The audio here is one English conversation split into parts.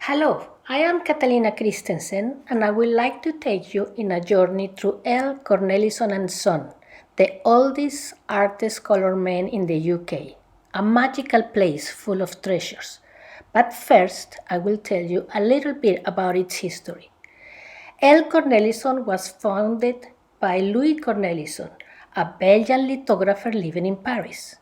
Hello, I am Catalina Christensen and I would like to take you in a journey through L. Cornelissen and Son, the oldest artist color men in the UK, a magical place full of treasures. But first, I will tell you a little bit about its history. L. Cornelissen was founded by Louis Cornelissen, a Belgian lithographer living in Paris.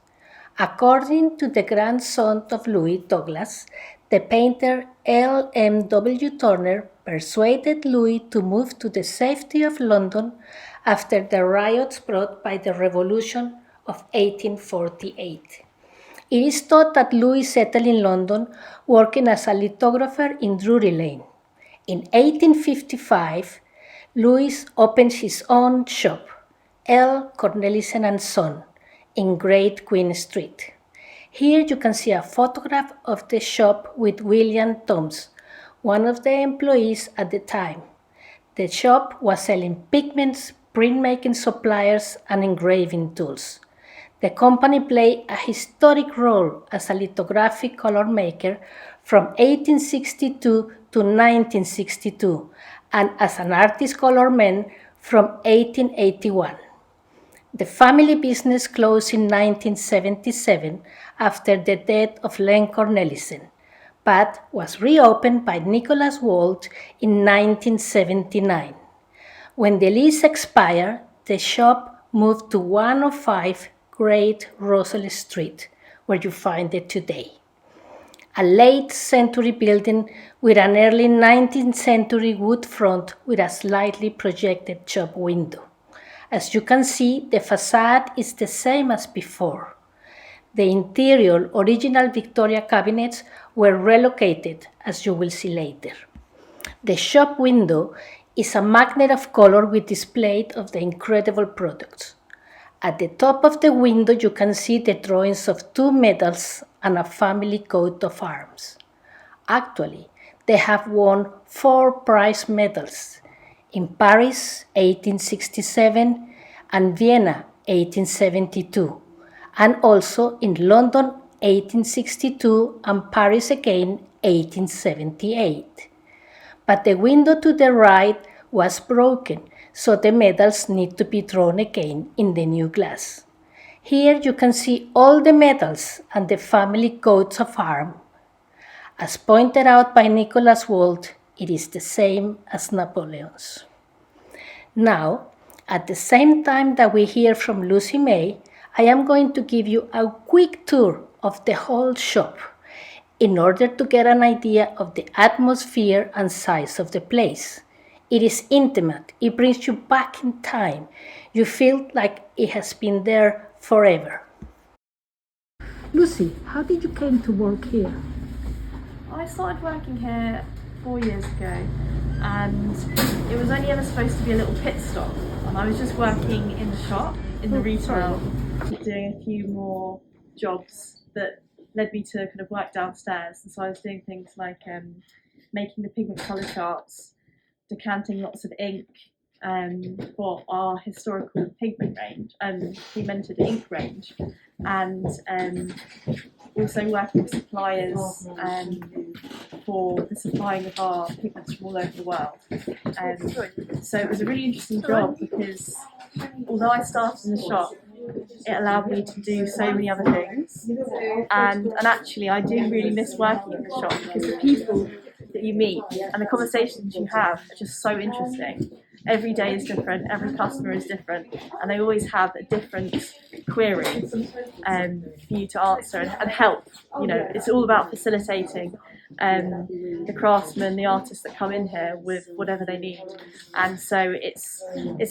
According to the grandson of Louis Douglas, the painter L.M.W. Turner persuaded Louis to move to the safety of London after the riots brought by the Revolution of 1848. It is thought that Louis settled in London working as a lithographer in Drury Lane. In 1855, Louis opened his own shop, L. Cornelissen and Son, in Great Queen Street. Here you can see a photograph of the shop with William Thoms, one of the employees at the time. The shop was selling pigments, printmaking supplies, and engraving tools. The company played a historic role as a lithographic color maker from 1862 to 1962 and as an artist color man from 1881. The family business closed in 1977 after the death of Len Cornelissen, but was reopened by Nicholas Walt in 1979. When the lease expired, the shop moved to 105 Great Russell Street, where you find it today. A late century building with an early 19th century wood front with a slightly projected shop window. As you can see, the facade is the same as before. The interior original Victoria cabinets were relocated, as you will see later. The shop window is a magnet of color with display of the incredible products. At the top of the window you can see the drawings of two medals and a family coat of arms. Actually, they have won 4 prize medals in Paris 1867 and Vienna 1872, and also in London 1862 and Paris again 1878. But the window to the right was broken, so the medals need to be drawn again in the new glass. Here you can see all the medals and the family coats of arms. As pointed out by Nicholas Walt, it is the same as Napoleon's. Now, at the same time that we hear from Lucy May, I am going to give you a quick tour of the whole shop in order to get an idea of the atmosphere and size of the place. It is intimate, it brings you back in time. You feel like it has been there forever. Lucy, how did you come to work here? I started working here 4 years ago, and it was only ever supposed to be a little pit stop, and I was just working in the shop, in the retail, doing a few more jobs that led me to kind of work downstairs. And so I was doing things like making the pigment colour charts, decanting lots of ink for our historical pigment range and pigmented ink range, and also working with suppliers for the supplying of our pigments from all over the world. So it was a really interesting job because although I started in the shop, it allowed me to do so many other things, and actually I do really miss working in the shop because the people that you meet and the conversations you have are just so interesting. Every day is different, every customer is different, and they always have a different query for you to answer and help. You know, it's all about facilitating the craftsmen, the artists that come in here with whatever they need, and so it's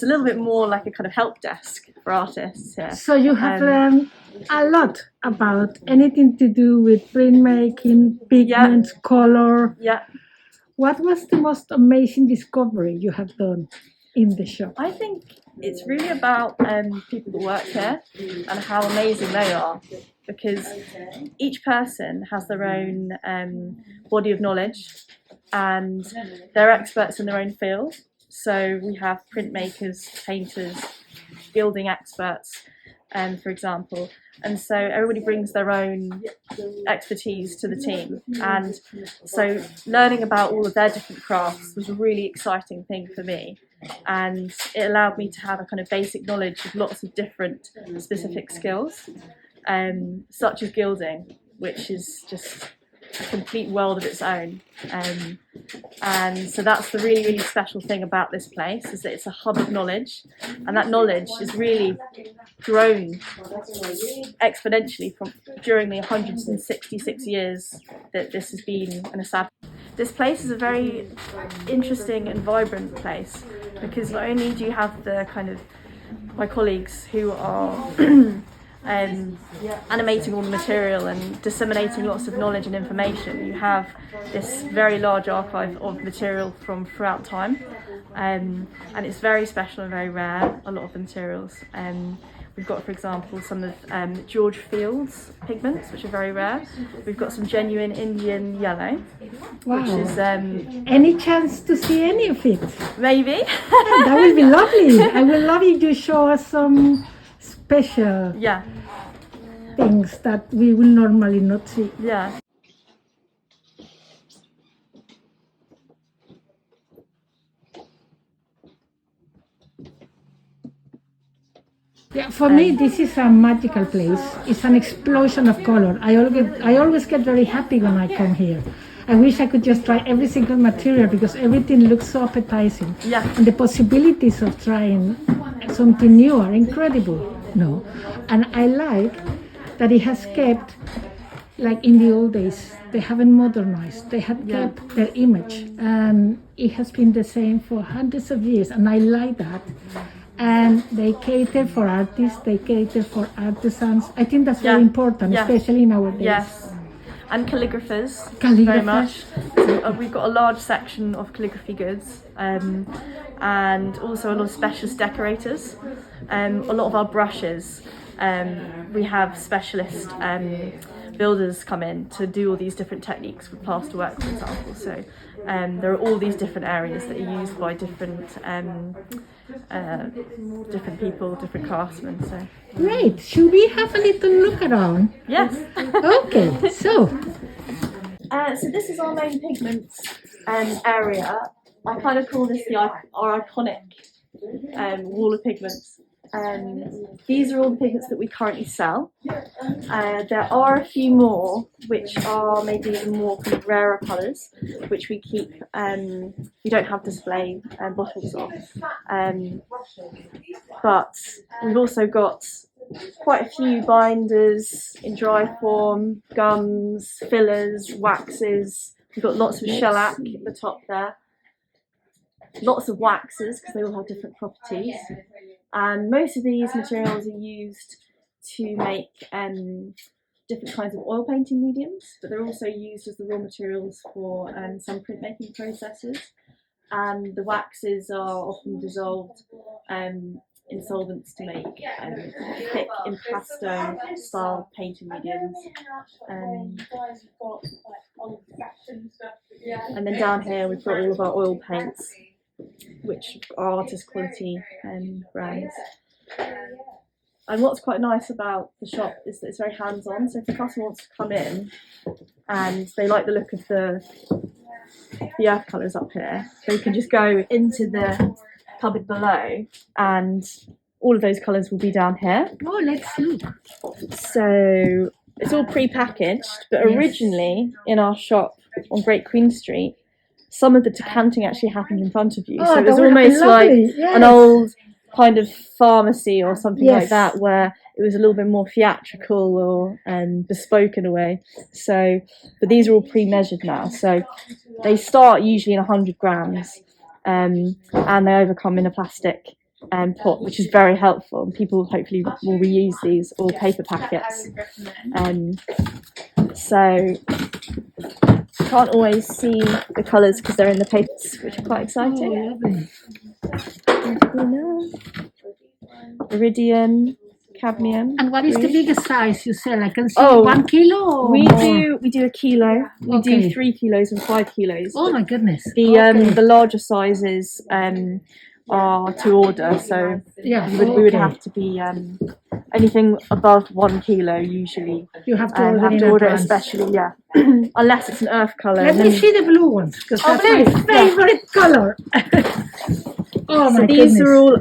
a little bit more like a kind of help desk for artists here. So you have learned a lot about anything to do with printmaking, pigments, color. Yeah. What was the most amazing discovery you have done in the shop? I think it's really about people that work here and how amazing they are, because each person has their own body of knowledge and they're experts in their own field. So we have printmakers, painters, gilding experts, for example. And so everybody brings their own expertise to the team. And so learning about all of their different crafts was a really exciting thing for me. And it allowed me to have a kind of basic knowledge of lots of different specific skills, such as gilding, which is just a complete world of its own. And so that's the really, really special thing about this place, is that it's a hub of knowledge, and that knowledge is really grown exponentially from during the 166 years that this has been an establishment. This place is a very interesting and vibrant place, because not only do you have the kind of my colleagues who are animating all the material and disseminating lots of knowledge and information, you have this very large archive of material from throughout time, and it's very special and very rare, a lot of the materials. We've got, for example, some of George Field's pigments, which are very rare. We've got some genuine Indian yellow, Wow. which is Any chance to see any of it? maybe. That will be lovely. I would love you to show us some special Yeah, things that we will normally not see. yeah. Yeah, for me, this is a magical place. It's an explosion of color. I always get very happy when I come here. I wish I could just try every single material, because everything looks so appetizing. Yeah. And the possibilities of trying something new are incredible. No, and I like that it has kept, like in the old days, they haven't modernized. They have kept their image, and it has been the same for hundreds of years. And I like that. And they cater for artists, they cater for artisans. I think that's very important, especially nowadays. Yes, and calligraphers, Calligraphers. very much. So, we've got a large section of calligraphy goods, and also a lot of specialist decorators. A lot of our brushes, we have specialist builders come in to do all these different techniques with plasterwork, for example. So there are all these different areas that are used by different people, different craftsmen. So Great. Should we have a little look around? yes. Okay, so So this is our main pigments area. I kind of call this our iconic wall of pigments. These are all the pigments that we currently sell. There are a few more which are maybe even more kind of rarer colours, which we keep. We don't have display bottles of, but we've also got quite a few binders in dry form, gums, fillers, waxes. We've got lots of shellac at the top there. Lots of waxes, because they all have different properties. And most of these materials are used to make different kinds of oil painting mediums, but they're also used as the raw materials for some printmaking processes. And the waxes are often dissolved in solvents to make thick impasto style painting mediums. And then down here we've got all of our oil paints, which are artist quality brands. And what's quite nice about the shop is that it's very hands-on. So if the customer wants to come in and they like the look of the earth colours up here, they can just go into the cupboard below, and all of those colours will be down here. oh, let's look. So it's all pre-packaged, but originally in our shop on Great Queen Street, some of the decanting actually happened in front of you. Oh, so it was that would have been almost like lovely, yes. an old kind of pharmacy or something like Yes. that, where it was a little bit more theatrical or bespoke in a way. So, but these are all pre-measured now. So they start usually in 100 grams, and they overcome in a plastic pot, which is very helpful. And people hopefully will reuse these, or paper packets. So can't always see the colours because they're in the papers, which are quite exciting. Iridium, cadmium. And what is the green. biggest size you sell? I can see Oh, 1 kilo or We more? do a kilo. We Okay. do 3 kilos and 5 kilos. Oh my goodness. The larger sizes are to order, so Yeah, we would okay. have to be anything above 1 kilo usually. You have to I order have in to order it advance. especially, yeah. Unless it's an earth colour. Let me see the blue ones, because Oh, that's my blue, favorite color. Oh So my these goodness. are all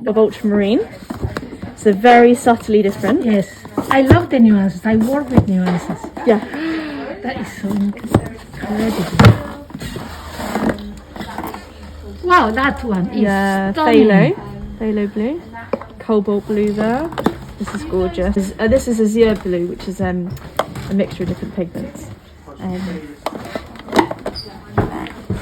of ultramarine. So very subtly different. Yes, I love the nuances. I work with nuances. Yeah. That is so incredible. Wow, that one is Yeah, stunning. phthalo blue, cobalt blue there. This is gorgeous. This is azure blue, which is a mixture of different pigments.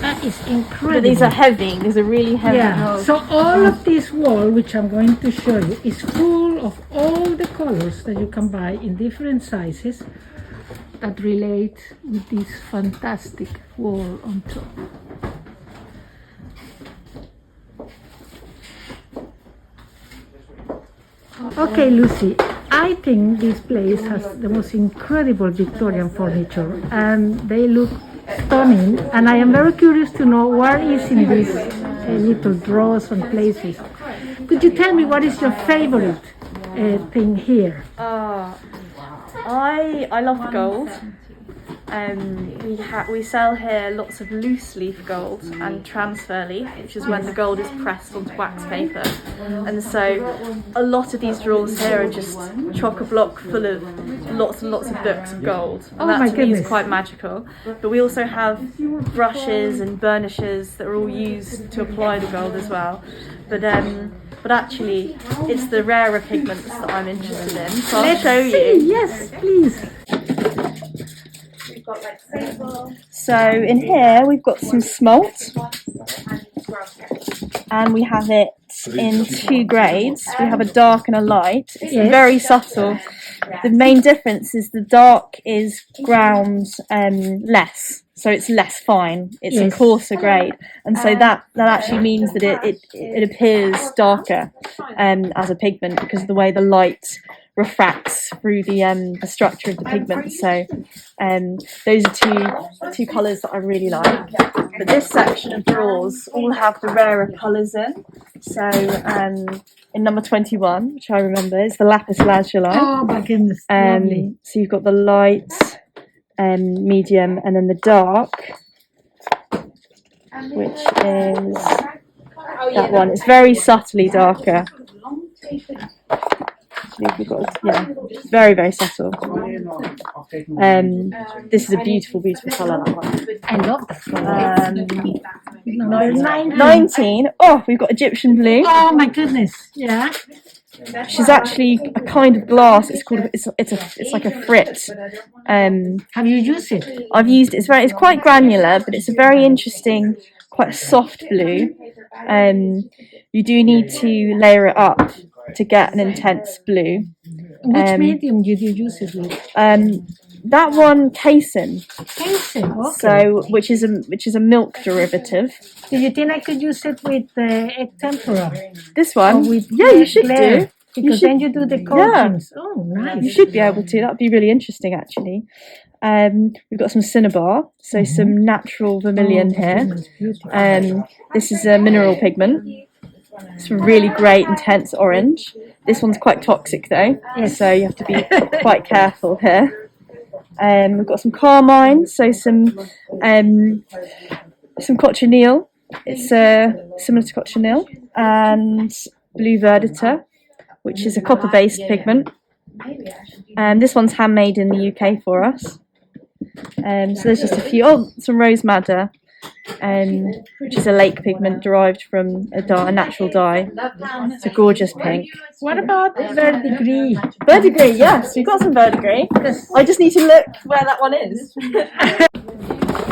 That is But incredible. these are heavy. These are really heavy. Yeah, so all of this wall, which I'm going to show you, is full of all the colors that you can buy in different sizes that relate with this fantastic wall on top. Okay, Lucy, I think this place has the most incredible Victorian furniture and they look stunning, and I am very curious to know what is in these little drawers and places. Could you tell me what is your favorite thing here? I love the gold. We sell here lots of loose leaf gold and transfer leaf, which is when the gold is pressed onto wax paper. And so a lot of these drawers here are just chock-a-block full of lots and lots of books of gold. And that to me is quite magical. But we also have brushes and burnishes that are all used to apply the gold as well. But actually, it's the rarer pigments that I'm interested in. So I'll show you. Yes, please. So in here we've got some smalt, and we have it in 2 grades. We have a dark and a light. It's very subtle. The main difference is the dark is ground less, so it's less fine. It's a coarser grade, and so that actually means that it appears darker as a pigment because of the way the light refracts through the structure of the pigment. So those are two colours that I really like. But this section of drawers all have the rarer colours in. So in number 21, which I remember, is the lapis lazuli. Oh my goodness, lovely. So you've got the light, medium, and then the dark, which is that one. It's very subtly darker. We've got, very, very subtle. This is a beautiful, beautiful colour, that one. I love that color. 19. Oh, we've got Egyptian blue. Oh my goodness, yeah. She's actually a kind of glass. It's called. It's like a frit. Have you used it? I've used it. It's quite granular, but it's a very interesting, quite a soft blue. You do need to layer it up to get an intense blue. Which medium did you use it with? That one, casein. Casein, okay. So, which is a milk derivative. Do you think I could use it with egg tempera? This one? With you should do. Because then you do the coatings. Yeah. Oh, nice. You should be able to. That would be really interesting, actually. We've got some cinnabar, so some natural vermilion here. This is a mineral pigment. It's a really great intense orange. This one's quite toxic though, so you have to be quite careful here. We've got some carmine, so some cochineal. It's similar to cochineal, and blue verditer, which is a copper-based pigment. This one's handmade in the UK for us. So there's just a few. Oh, some rose madder, which is a lake pigment derived from a natural dye. It's a gorgeous pink. What about verdigris? Verdigris, yes, we've got some verdigris. I just need to look where that one is.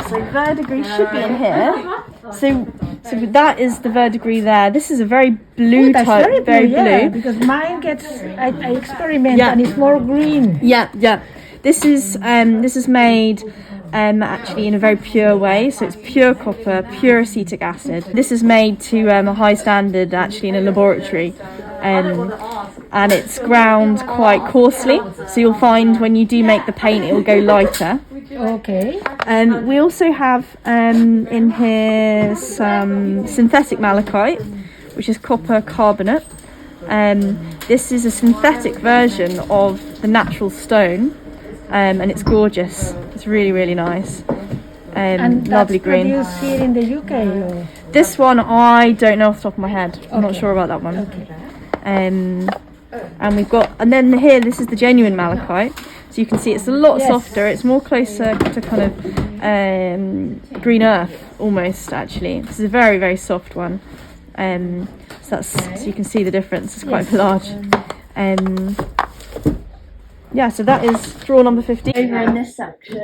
So verdigris should be in here. So that is the verdigris there. This is a very blue type, very blue. Yeah, because mine gets. I experiment and it's more green. Yeah. This is made actually in a very pure way, so it's pure copper, pure acetic acid. This is made to a high standard actually in a laboratory, and it's ground quite coarsely, so you'll find when you do make the paint it will go lighter. Okay. We also have in here some synthetic malachite, which is copper carbonate. This is a synthetic version of the natural stone, and it's gorgeous. It's really, really nice. And lovely that's green. produced here in the UK? Or? This one I don't know off the top of my head. I'm not sure about that one. Okay. And we've got, and then here, this is the genuine malachite. So you can see it's a lot softer. It's more closer to kind of green earth almost, actually. This is a very, very soft one. So you can see the difference. It's quite large. Yeah, so that is draw number 15. Over in this section,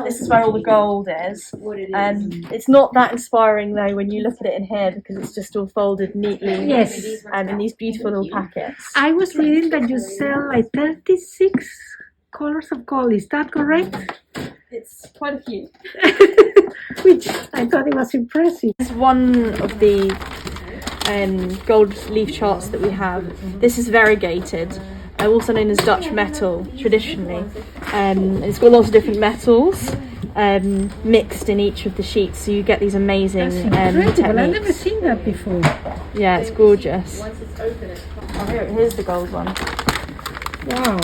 this is where all the gold is. It's not that inspiring though when you look at it in here, because it's just all folded neatly in these beautiful little packets. I was reading that you sell like 36 colors of gold. Is that correct? It's quite a few. Which I thought it was impressive. This is one of the gold leaf charts that we have. This is variegated. Also known as Dutch metal traditionally. It's got lots of different metals mixed in each of the sheets, so you get these amazing techniques. I've never seen that before. Yeah, it's gorgeous. Here's the gold one. Wow.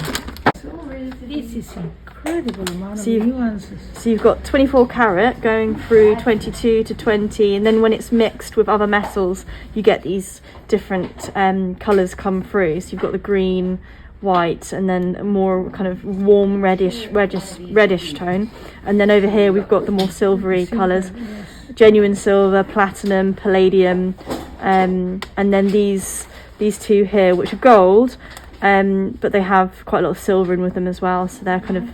This is incredible amount of nuances. So you've got 24 carat going through 22 to 20, and then when it's mixed with other metals, you get these different colours come through. So you've got the green, white, and then a more kind of warm reddish tone, and then over here we've got the more silvery colours, genuine silver, platinum, palladium, and then these two here, which are gold, but they have quite a lot of silver in with them as well, so they're kind of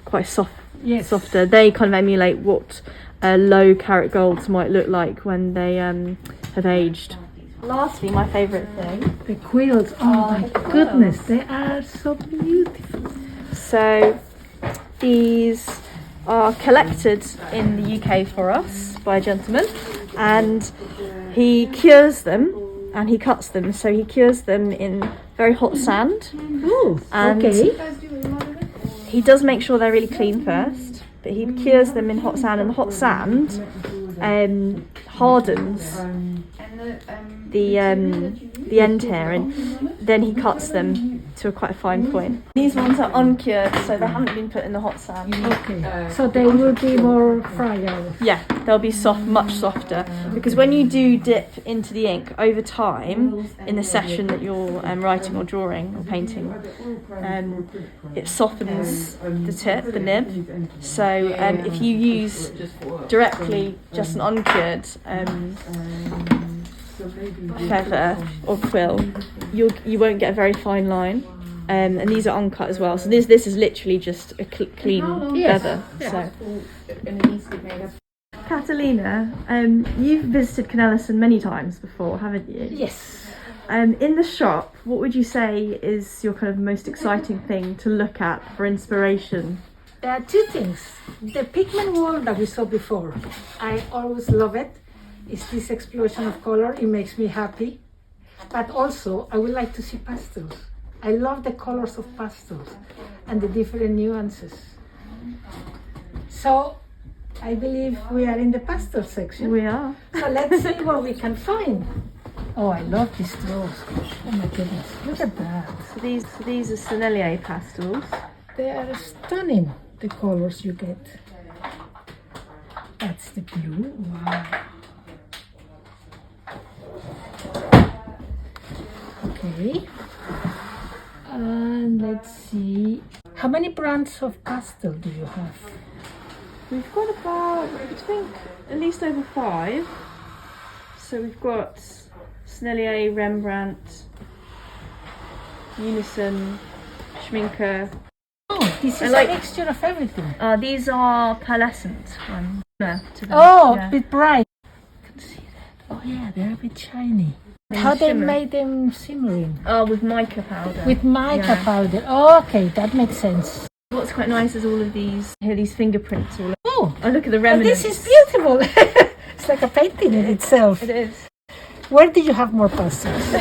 quite softer. They kind of emulate what low carat golds might look like when they have aged. Lastly, my favourite thing, the quills. Oh my goodness, they are so beautiful. So these are collected in the UK for us by a gentleman, and he cures them and he cuts them. So he cures them in very hot sand. Oh, and he does make sure they're really clean first, but he cures them in hot sand, and the hot sand hardens the end here, and then he cuts them to quite a fine point. These ones are uncured, so they haven't been put in the hot sand. Okay, so they will be more fragile. Yeah, they'll be soft, much softer, because when you do dip into the ink over time in the session that you're writing or drawing or painting, it softens the tip, the nib. So if you use directly just an uncured feather or quill, you won't get a very fine line, and these are uncut as well. So this is literally just a clean feather. So, Catalina, you've visited Cornelissen many times before, haven't you? Yes. In the shop, what would you say is your kind of most exciting thing to look at for inspiration? There are two things. The pigment wall that we saw before, I always love it. It's this explosion of color. It makes me happy. But also, I would like to see pastels. I love the colors of pastels and the different nuances. So, I believe we are in the pastel section. We are. So let's see what we can find. Oh, I love these straws. Oh my goodness, look at that. So these are Sennelier pastels. They are stunning, the colors you get. That's the blue. Wow. Okay. And let's see. How many brands of pastel do you have? We've got about, I think, at least over 5. So we've got Sennelier, Rembrandt, Unison, Schminke. Oh, this is a mixture of everything. These are pearlescent ones. Oh, a bit bright. You can see that. Oh yeah, they're a bit shiny. How they made them shimmering? Oh, with mica powder. With mica powder. Oh, okay, that makes sense. What's quite nice is all of these, here, these fingerprints all over. Oh, look at the remnants. This is beautiful. It's like a painting in itself. It is. Where did you have more pastels?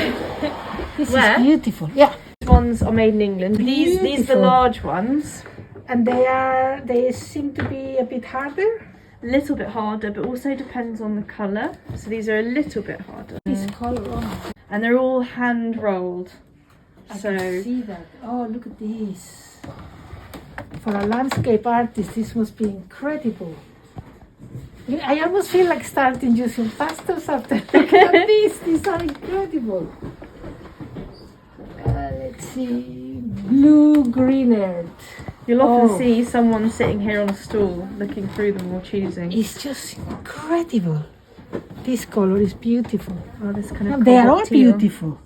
This is beautiful. Yeah. These ones are made in England. These are the large ones. And they seem to be a bit harder? a little bit harder, but also depends on the colour. So these are a little bit harder. This color on. And they're all hand rolled. I can see that. Oh, look at this. For a landscape artist, this must be incredible. I almost feel like starting using pastels after looking at these. These are incredible. Let's see. Blue green earth. You'll often see someone sitting here on a stool looking through them or choosing. It's just incredible. This color is beautiful. Oh, this kind of they are all cobalt teal. beautiful.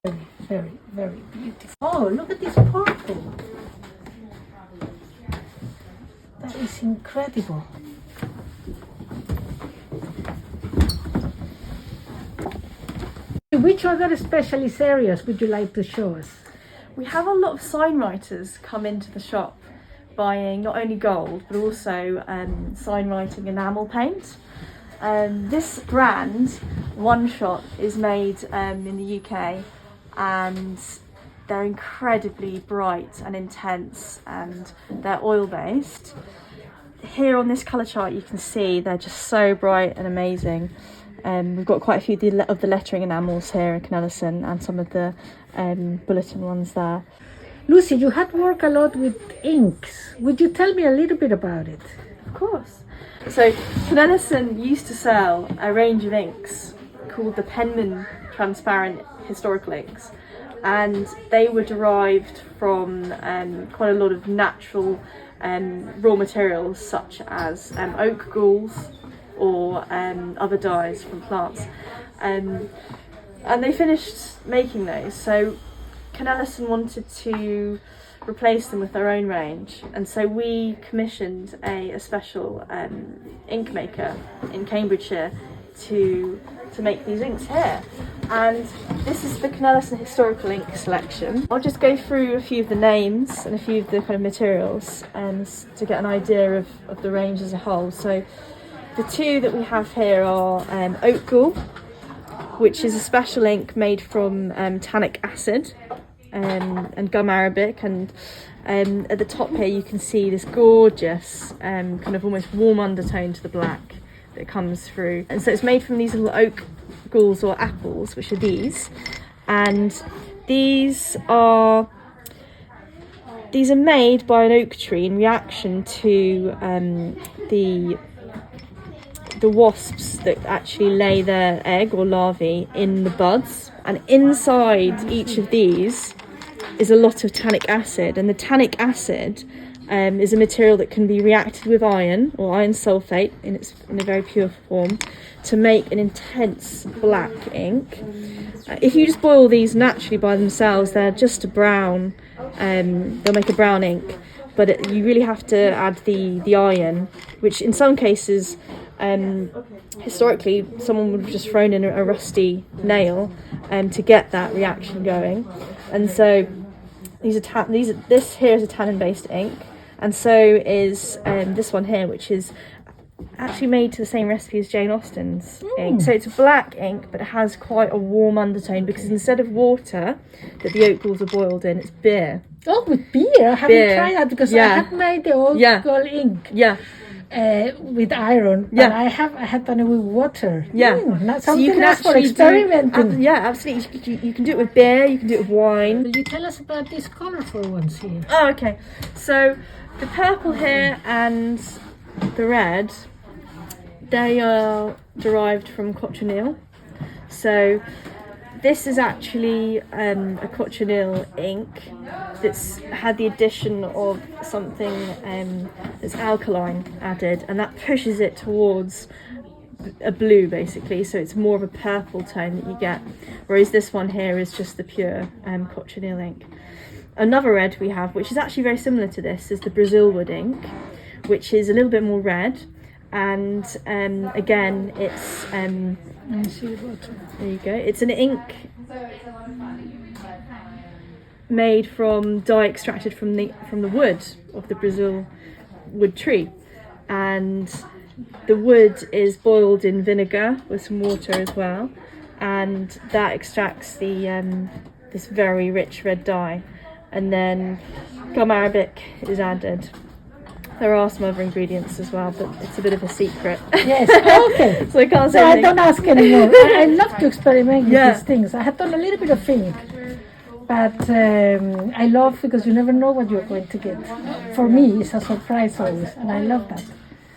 Very, very, very beautiful. Oh, look at this purple. That is incredible. Which other specialist areas would you like to show us? We have a lot of sign writers come into the shop buying not only gold but also sign writing enamel paint. This brand, One Shot, is made in the UK, and they're incredibly bright and intense, and they're oil based. Here on this colour chart you can see they're just so bright and amazing. We've got quite a few of the lettering enamels here in Cornelissen and some of the bulletin ones there. Lucy, you had worked a lot with inks. Would you tell me a little bit about it? Of course. So Cornelissen used to sell a range of inks called the Penman Transparent Historical Inks, and they were derived from quite a lot of natural raw materials such as oak galls or other dyes from plants, and they finished making those. So Cornelissen wanted to replace them with their own range, and so we commissioned a special ink maker in Cambridgeshire to make these inks here. And this is the Cornelissen Historical Ink Selection. I'll just go through a few of the names and a few of the kind of materials to get an idea of the range as a whole. So the two that we have here are oak gall, which is a special ink made from tannic acid and gum arabic, and at the top here you can see this gorgeous kind of almost warm undertone to the black that comes through. And so it's made from these little oak galls or apples, which are these, and these are made by an oak tree in reaction to the wasps that actually lay their egg or larvae in the buds, and inside each of these is a lot of tannic acid, and the tannic acid is a material that can be reacted with iron or iron sulfate in a very pure form to make an intense black ink. If you just boil these naturally by themselves, they're just a brown, they'll make a brown ink, but you really have to add the iron, which in some cases historically someone would have just thrown in a rusty nail to get that reaction going. And so this here is a tannin based ink, and so is this one here, which is actually made to the same recipe as Jane Austen's ink. So it's a black ink, but it has quite a warm undertone because instead of water that the oak galls are boiled in, it's beer. Oh, with beer? I haven't tried that because I have made the old school ink. Yeah. With iron, but I had done it with water. Yeah, that's something so else for experimenting. Absolutely. You can do it with beer. You can do it with wine. Will you tell us about these colourful ones here? Oh, okay. So the purple here and the red, they are derived from cochineal. So this is actually a cochineal ink that's had the addition of something that's alkaline added, and that pushes it towards a blue basically, so it's more of a purple tone that you get, whereas this one here is just the pure cochineal ink. Another red we have, which is actually very similar to this, is the Brazil wood ink, which is a little bit more red, and again it's there you go, it's an ink made from dye extracted from the wood of the Brazil wood tree, and the wood is boiled in vinegar with some water as well, and that extracts the this very rich red dye, and then gum arabic is added. There are some other ingredients as well, but it's a bit of a secret. Yes, okay. So I can't say So I anything. don't ask anymore. I love to experiment with these things. I have done a little bit of filming, but I love because you never know what you're going to get. For me, it's a surprise always, and I love that.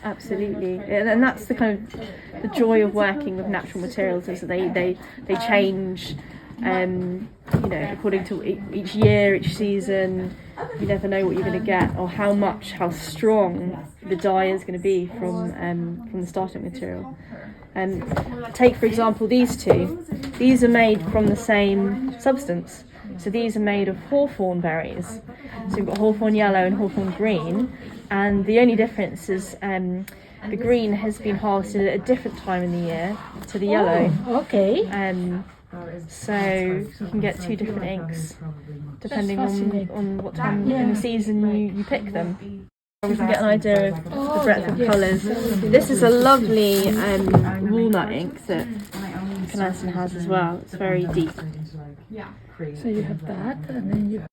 Absolutely, and that's the kind of the joy of working with natural materials is that they change, you know, according to each year, each season. You never know what you're going to get or how strong the dye is going to be from the starting material. Take for example these two. These are made from the same substance. So these are made of hawthorn berries. So we've got hawthorn yellow and hawthorn green, and the only difference is the green has been harvested at a different time in the year to the yellow. Oh, okay. So you can get two different inks depending on what time in the season you pick them. You can get an idea of the breadth of colours. This is a lovely walnut ink that Cornelissen has as well. It's very deep. So you have that, and then you have...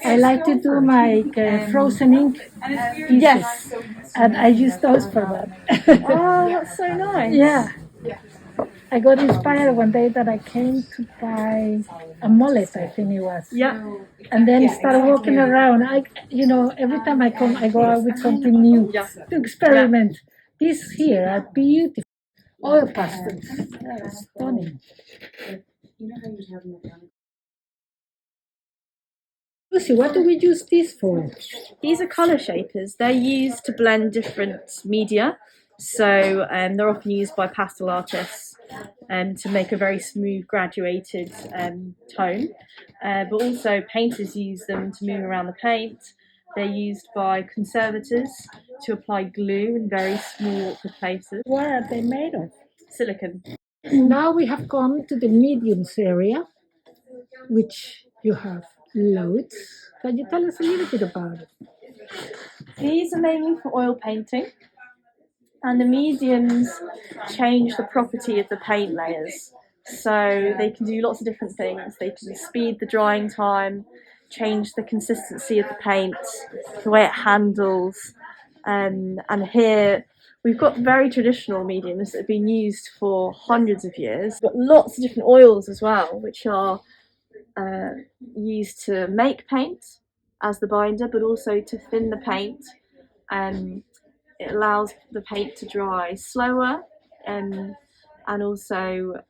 I like to do my frozen ink pieces, Yes. and I use those for that. Oh, that's so nice. Yeah. I got inspired one day that I came to buy a mullet, I think it was. Yeah. And then started walking around. Every time I come, I go out with something new to experiment. These here are beautiful. Oil pastels. They're stunning. Lucy, what do we use these for? These are colour shapers. They're used to blend different media. So they're often used by pastel artists to make a very smooth graduated tone. But also painters use them to move around the paint. They're used by conservators to apply glue in very small awkward places. What are they made of? Silicone. Now we have come to the mediums area, which you have loads. Can you tell us a little bit about it? These are mainly for oil painting. And the mediums change the property of the paint layers. So they can do lots of different things. They can speed the drying time, change the consistency of the paint, the way it handles. And here we've got very traditional mediums that have been used for hundreds of years. We've got lots of different oils as well, which are used to make paint as the binder, but also to thin the paint. It allows the paint to dry slower, and also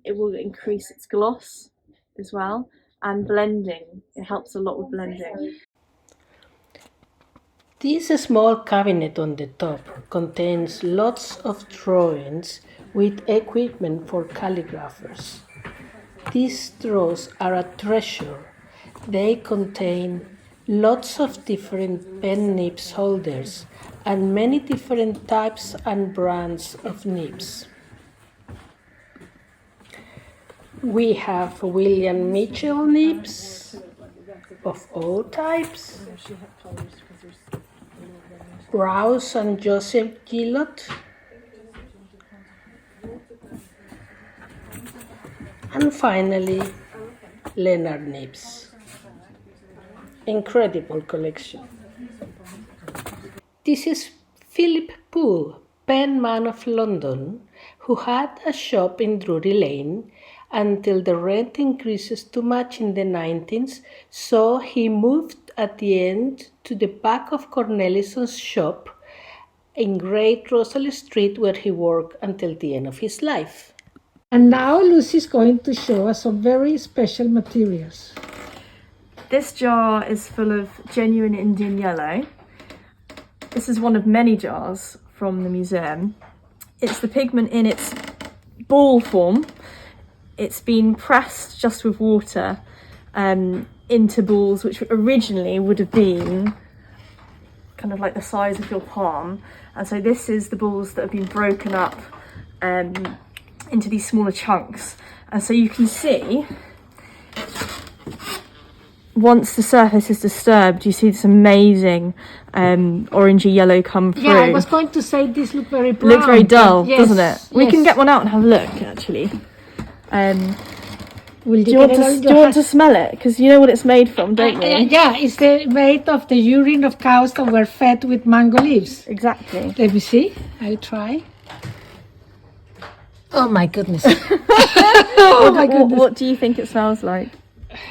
it will increase its gloss as well. And blending, it helps a lot with blending. This small cabinet on the top contains lots of drawings with equipment for calligraphers. These drawers are a treasure. They contain lots of different pen nibs holders and many different types and brands of nibs. We have William Mitchell nibs of all types, Rouse and Joseph Gillot, and finally Leonard nibs. Incredible collection. This is Philip Poole, penman of London, who had a shop in Drury Lane until the rent increases too much in the 19th, so he moved at the end to the back of Cornelissen's shop in Great Russell Street, where he worked until the end of his life. And now Lucy is going to show us some very special materials. This jar is full of genuine Indian yellow. This is one of many jars from the museum. It's the pigment in its ball form. It's been pressed just with water into balls which originally would have been kind of like the size of your palm. And so this is the balls that have been broken up into these smaller chunks. And so you can see, once the surface is disturbed, you see this amazing orangey yellow come through. Yeah, I was going to say this looks very brown. Looks very dull, yes, doesn't it? We yes. can get one out and have a look, actually. Will Do you want to smell it? Because you know what it's made from, don't you? Yeah, it's made of the urine of cows that were fed with mango leaves. Exactly. Let me see. I'll try. Oh my goodness. What do you think it smells like?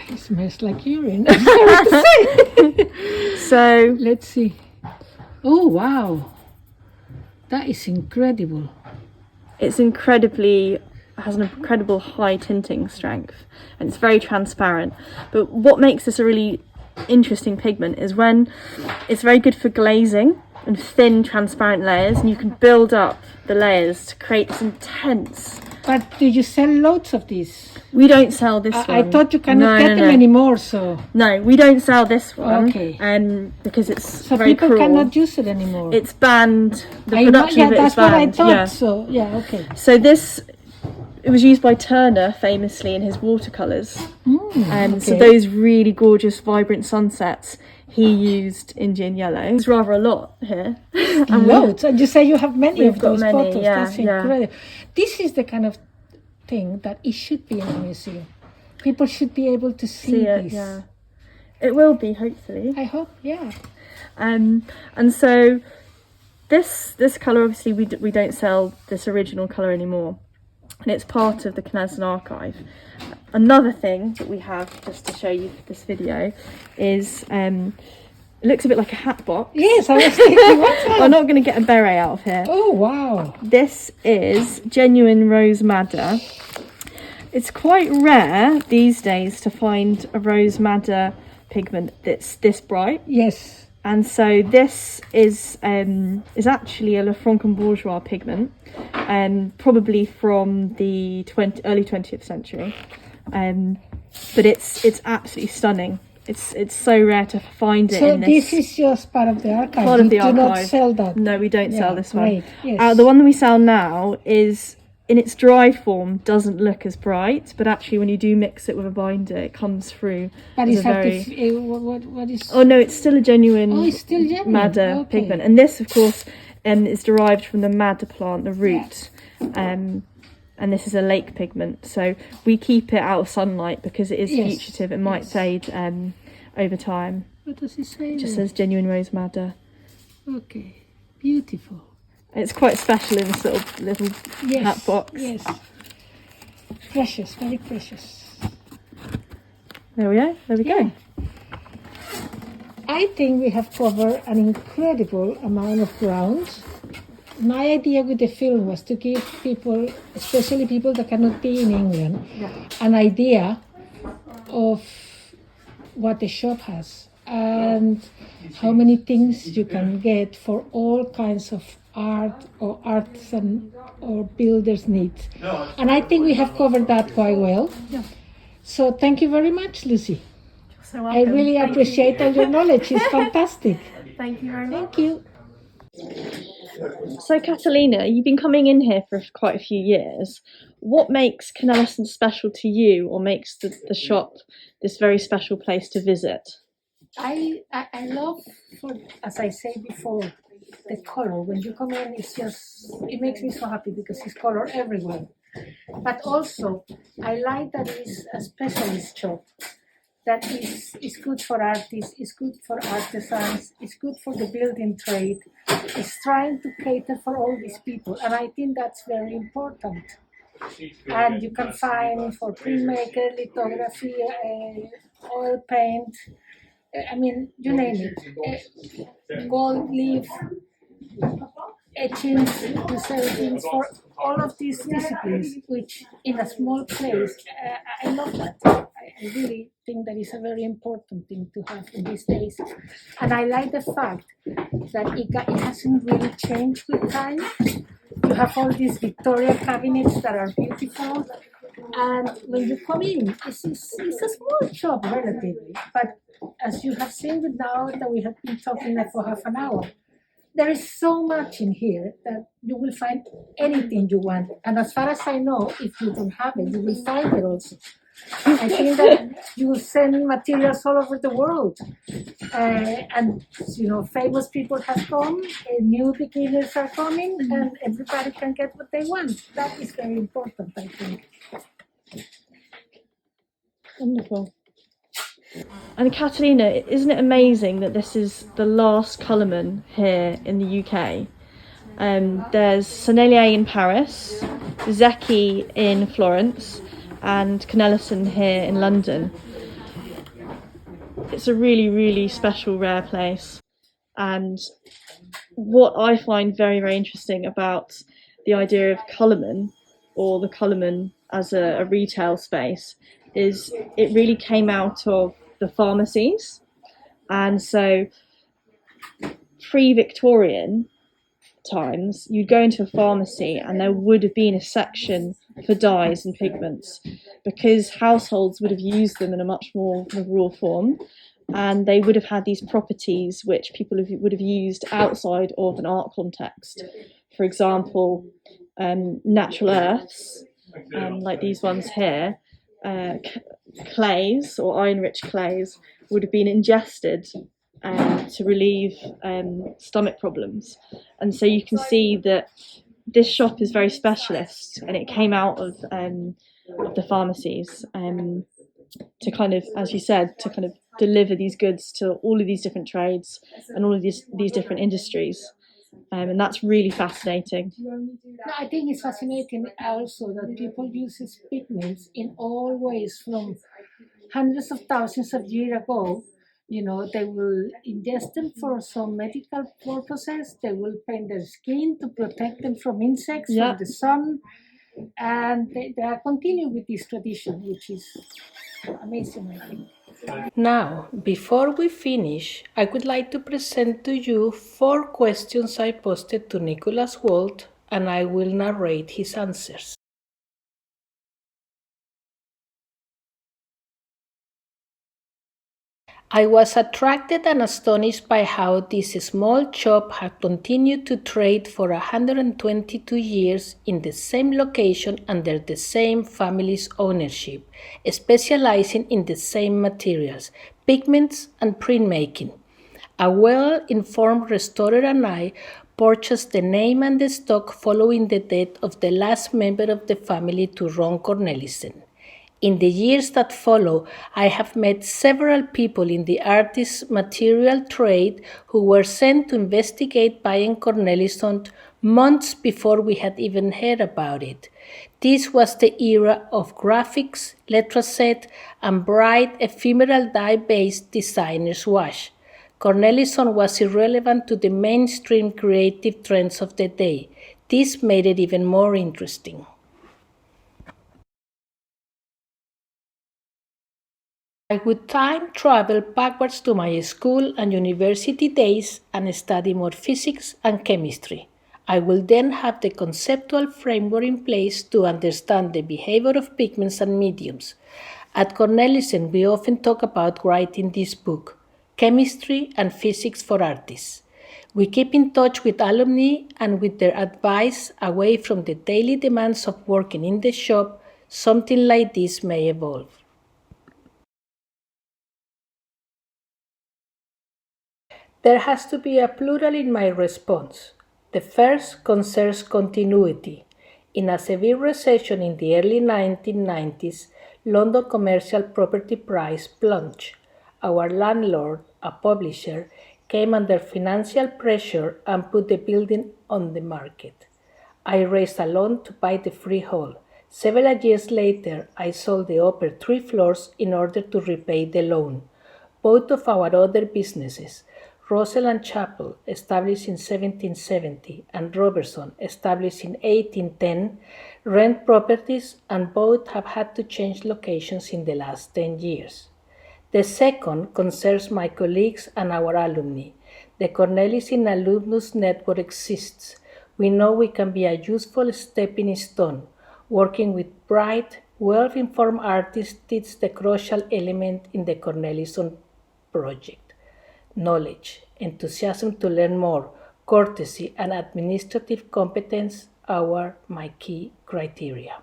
It smells like urine. I'm sorry to say. So let's see. Oh wow. That is incredible. It has an incredible high tinting strength, and it's very transparent. But what makes this a really interesting pigment is when it's very good for glazing and thin transparent layers, and you can build up the layers to create this intense. But do you sell loads of these? We don't sell this one. I thought you cannot get them anymore, so... No, we don't sell this one. Okay. Because it's so very people cruel. cannot use it anymore. It's banned. The production of it is banned. That's what I thought. So, yeah, okay. So it was used by Turner famously in his watercolours. So those really gorgeous, vibrant sunsets he used Indian yellow. It's rather a lot here. And loads. And you say you have many of those many, photos. Yeah, that's incredible. This is the kind of thing that it should be in a museum. People should be able to see this. Yeah. It will be, hopefully. I hope, yeah. And so this colour, obviously we don't sell this original colour anymore, and it's part of the Cornelissen archive. Another thing that we have, just to show you this video, is it looks a bit like a hat box. Yes, I was thinking, what's that? I'm not going to get a beret out of here. Oh wow. This is genuine rose madder. It's quite rare these days to find a rose madder pigment that's this bright. Yes. And so this is actually a Le Franc-Bourgeois pigment, probably from the early 20th century. But it's absolutely stunning. It's so rare to find it. So this is just part of the archive. Part of the archive. Do not sell that. No, we don't sell this one. Right. Yes. The one that we sell now is, in its dry form, doesn't look as bright, but actually when you do mix it with a binder, it comes through. But it's what is? Oh no, it's still a genuine. Oh, it's still genuine. Madder pigment, and this, of course, is derived from the madder plant, the root. And this is a lake pigment, so we keep it out of sunlight because it is fugitive. It might fade over time. What does it say? It just says genuine rose madder. Okay, beautiful. It's quite special in this little hat box. Yes, precious, very precious. There we go. There we go. I think we have covered an incredible amount of ground. My idea with the film was to give people, especially people that cannot be in England, an idea of what the shop has and how many things you can get for all kinds of art or artisan or builders' needs. And I think we have covered that quite well. Yeah. So thank you very much, Lucy. So I really appreciate all your knowledge. It's fantastic. Thank you very much. Thank you. So Catalina, you've been coming in here for quite a few years. What makes Cornelissen special to you, or makes the shop this very special place to visit? I love, as I said before, the color. When you come in, it makes me so happy because it's color everywhere. But also, I like that it's a specialist shop. That is good for artists, it's good for artisans, it's good for the building trade. It's trying to cater for all these people, and I think that's very important. And you can find for printmaker, lithography, oil paint, I mean, you name it, gold leaf, etchings, things for all of these disciplines, which in a small place, I love that. I really think that is a very important thing to have in these days. And I like the fact that it hasn't really changed with time. You have all these Victoria cabinets that are beautiful. And when you come in, it's a small shop relatively. But as you have seen with now that we have been talking for half an hour, there is so much in here that you will find anything you want. And as far as I know, if you don't have it, you will find it also. I think that you will send materials all over the world. And, famous people have come, new beginners are coming, and everybody can get what they want. That is very important, I think. Wonderful. And Catalina, isn't it amazing that this is the last colourman here in the UK? There's Sennelier in Paris, Zecchi in Florence, and Cornelissen here in London. It's a really, really special, rare place. And what I find very, very interesting about the idea of colourman, or the colourman as a retail space, is it really came out of the pharmacies. And so pre-Victorian times, you'd go into a pharmacy and there would have been a section for dyes and pigments, because households would have used them in a much more raw form, and they would have had these properties which people would have used outside of an art context. For example, natural earths, like these ones here, clays or iron-rich clays would have been ingested to relieve stomach problems. And so you can see that this shop is very specialist, and it came out of the pharmacies to kind of, as you said, to kind of deliver these goods to all of these different trades and all of these different industries. And that's really fascinating. I think it's fascinating also that people use pigments in all ways, from hundreds of thousands of years ago. You know, they will ingest them for some medical purposes. They will paint their skin to protect them from insects, Yeah. from the sun. And they are continuing with this tradition, which is amazing, I think. Now, before we finish, I would like to present to you 4 questions I posted to Nicholas Walt, and I will narrate his answers. I was attracted and astonished by how this small shop had continued to trade for 122 years in the same location under the same family's ownership, specializing in the same materials, pigments and printmaking. A well-informed restorer and I purchased the name and the stock following the death of the last member of the family to Ron Cornelissen. In the years that follow, I have met several people in the artist's material trade who were sent to investigate buying Cornelissen months before we had even heard about it. This was the era of graphics, letraset, and bright ephemeral dye-based designer's wash. Cornelissen was irrelevant to the mainstream creative trends of the day. This made it even more interesting. I would time travel backwards to my school and university days and study more physics and chemistry. I will then have the conceptual framework in place to understand the behavior of pigments and mediums. At Cornelissen, we often talk about writing this book, Chemistry and Physics for Artists. We keep in touch with alumni and with their advice away from the daily demands of working in the shop. Something like this may evolve. There has to be a plural in my response. The first concerns continuity. In a severe recession in the early 1990s, London commercial property price plunged. Our landlord, a publisher, came under financial pressure and put the building on the market. I raised a loan to buy the freehold. Several years later, I sold the upper 3 floors in order to repay the loan. Both of our other businesses, Russell and Chappell, established in 1770, and Robertson, established in 1810, rent properties, and both have had to change locations in the last 10 years. The second concerns my colleagues and our alumni. The Cornelissen Alumnus Network exists. We know we can be a useful stepping stone. Working with bright, well-informed artists is the crucial element in the Cornelissen project. Knowledge, enthusiasm to learn more, courtesy, and administrative competence are my key criteria.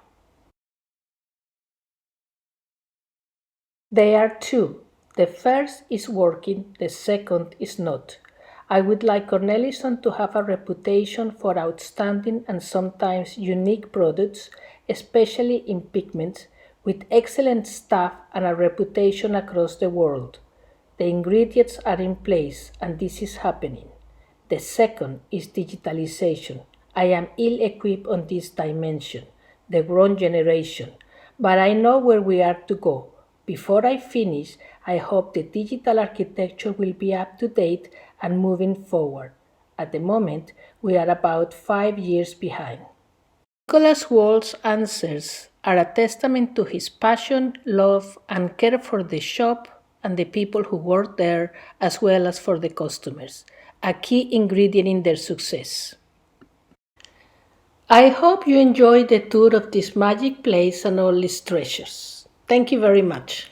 They are 2. The first is working, the second is not. I would like Cornelissen to have a reputation for outstanding and sometimes unique products, especially in pigments, with excellent staff and a reputation across the world. The ingredients are in place and this is happening. The second is digitalization. I am ill-equipped on this dimension, the grown generation, but I know where we are to go. Before I finish, I hope the digital architecture will be up to date and moving forward. At the moment, we are about 5 years behind. Nicholas Wall's answers are a testament to his passion, love, and care for the shop and the people who work there, as well as for the customers, a key ingredient in their success. I hope you enjoyed the tour of this magic place and all its treasures. Thank you very much.